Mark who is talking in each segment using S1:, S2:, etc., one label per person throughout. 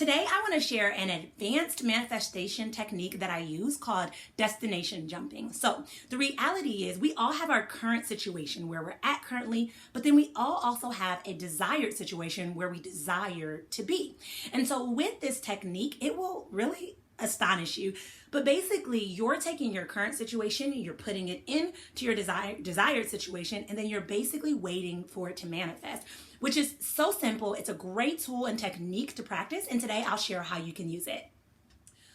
S1: Today, I want to share an advanced manifestation technique that I use called destination jumping. So the reality is we all have our current situation where we're at currently, but then we all also have a desired situation where we desire to be. And so with this technique, it will really astonish you. But basically, you're taking your current situation, you're putting it into your desired situation, and then you're basically waiting for it to manifest, which is so simple. It's a great tool and technique to practice, and today I'll share how you can use it.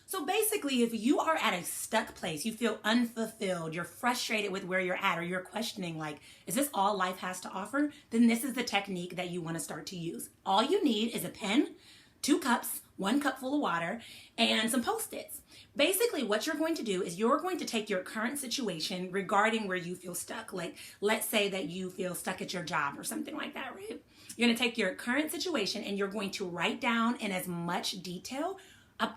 S1: So basically, if you are at a stuck place, you feel unfulfilled, you're frustrated with where you're at, or you're questioning, like, is this all life has to offer? Then this is the technique that you want to start to use. All you need is a pen, 2 cups, 1 cup full of water, and some Post-its. Basically, what you're going to do is you're going to take your current situation regarding where you feel stuck. Like, let's say that you feel stuck at your job or something like that, right? You're going to take your current situation and you're going to write down in as much detail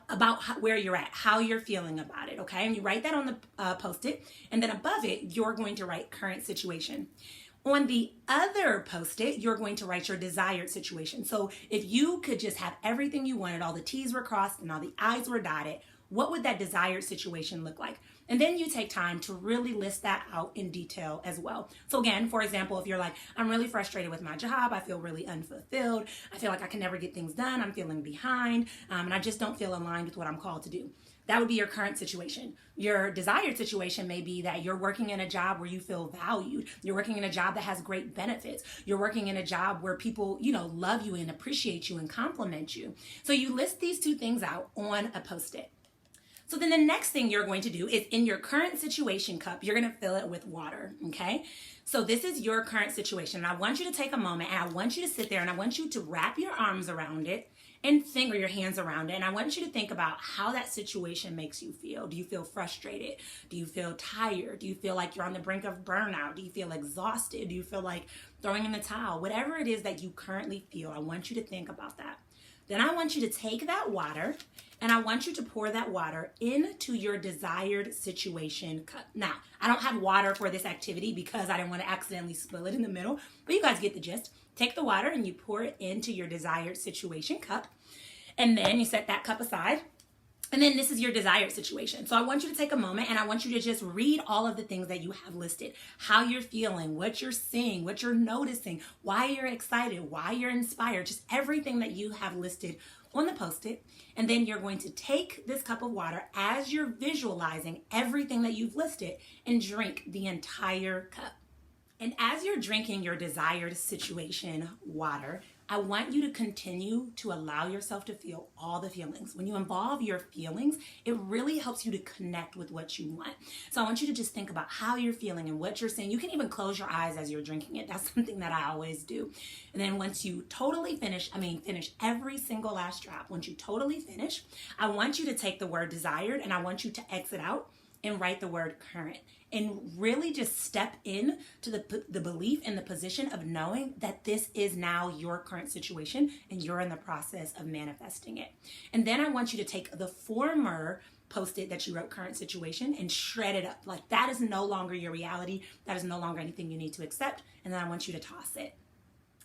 S1: about where you're at, how you're feeling about it, okay? And you write that on the Post-it, and then above it, you're going to write current situation. On the other Post-it, you're going to write your desired situation. So if you could just have everything you wanted, all the T's were crossed and all the I's were dotted, what would that desired situation look like? And then you take time to really list that out in detail as well. So again, for example, if you're like, I'm really frustrated with my job, I feel really unfulfilled, I feel like I can never get things done, I'm feeling behind, and I just don't feel aligned with what I'm called to do. That would be your current situation. Your desired situation may be that you're working in a job where you feel valued. You're working in a job that has great benefits. You're working in a job where people, love you and appreciate you and compliment you. So you list these 2 things out on a Post-it. So then the next thing you're going to do is in your current situation cup, you're going to fill it with water, okay? So this is your current situation. And I want you to take a moment and I want you to sit there and I want you to wrap your arms around it and finger your hands around it. And I want you to think about how that situation makes you feel. Do you feel frustrated? Do you feel tired? Do you feel like you're on the brink of burnout? Do you feel exhausted? Do you feel like throwing in the towel? Whatever it is that you currently feel, I want you to think about that. Then I want you to take that water and I want you to pour that water into your desired situation cup. Now, I don't have water for this activity because I didn't want to accidentally spill it in the middle, but you guys get the gist. Take the water and you pour it into your desired situation cup, and then you set that cup aside. And then this is your desired situation. So I want you to take a moment and I want you to just read all of the things that you have listed, how you're feeling, what you're seeing, what you're noticing, why you're excited, why you're inspired, just everything that you have listed on the Post-it. And then you're going to take this cup of water as you're visualizing everything that you've listed and drink the entire cup. And as you're drinking your desired situation water, I want you to continue to allow yourself to feel all the feelings. When you involve your feelings, it really helps you to connect with what you want. So I want you to just think about how you're feeling and what you're saying. You can even close your eyes as you're drinking it. That's something that I always do. And then once you totally finish every single last drop. Once you totally finish, I want you to take the word desired and I want you to exit out and write the word current, and really just step in to the belief and the position of knowing that this is now your current situation and you're in the process of manifesting it. And then I want you to take the former Post-it that you wrote current situation and shred it up. Like, that is no longer your reality. That is no longer anything you need to accept. And then I want you to toss it.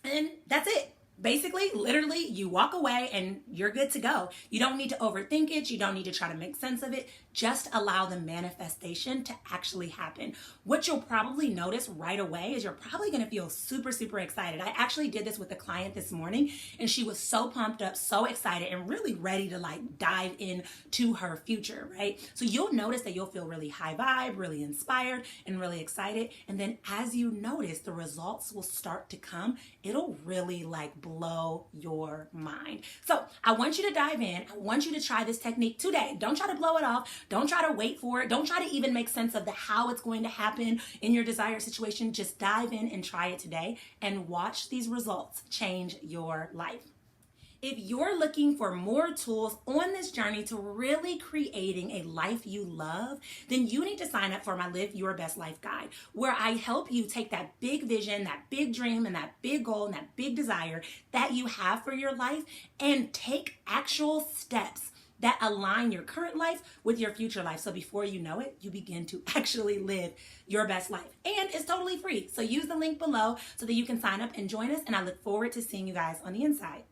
S1: And that's it. Basically, literally, you walk away and you're good to go. You don't need to overthink it. You don't need to try to make sense of it. Just allow the manifestation to actually happen. What you'll probably notice right away is you're probably going to feel super, super excited. I actually did this with a client this morning and she was so pumped up, so excited, and really ready to dive into her future, right? So you'll notice that you'll feel really high vibe, really inspired, and really excited. And then as you notice, the results will start to come. It'll really blow your mind. So I want you to dive in. I want you to try this technique today. Don't try to blow it off. Don't try to wait for it. Don't try to even make sense of how it's going to happen in your desired situation. Just dive in and try it today and watch these results change your life. If you're looking for more tools on this journey to really creating a life you love, then you need to sign up for my Live Your Best Life Guide, where I help you take that big vision, that big dream, and that big goal, and that big desire that you have for your life and take actual steps that align your current life with your future life. So before you know it, you begin to actually live your best life. And it's totally free. So use the link below so that you can sign up and join us. And I look forward to seeing you guys on the inside.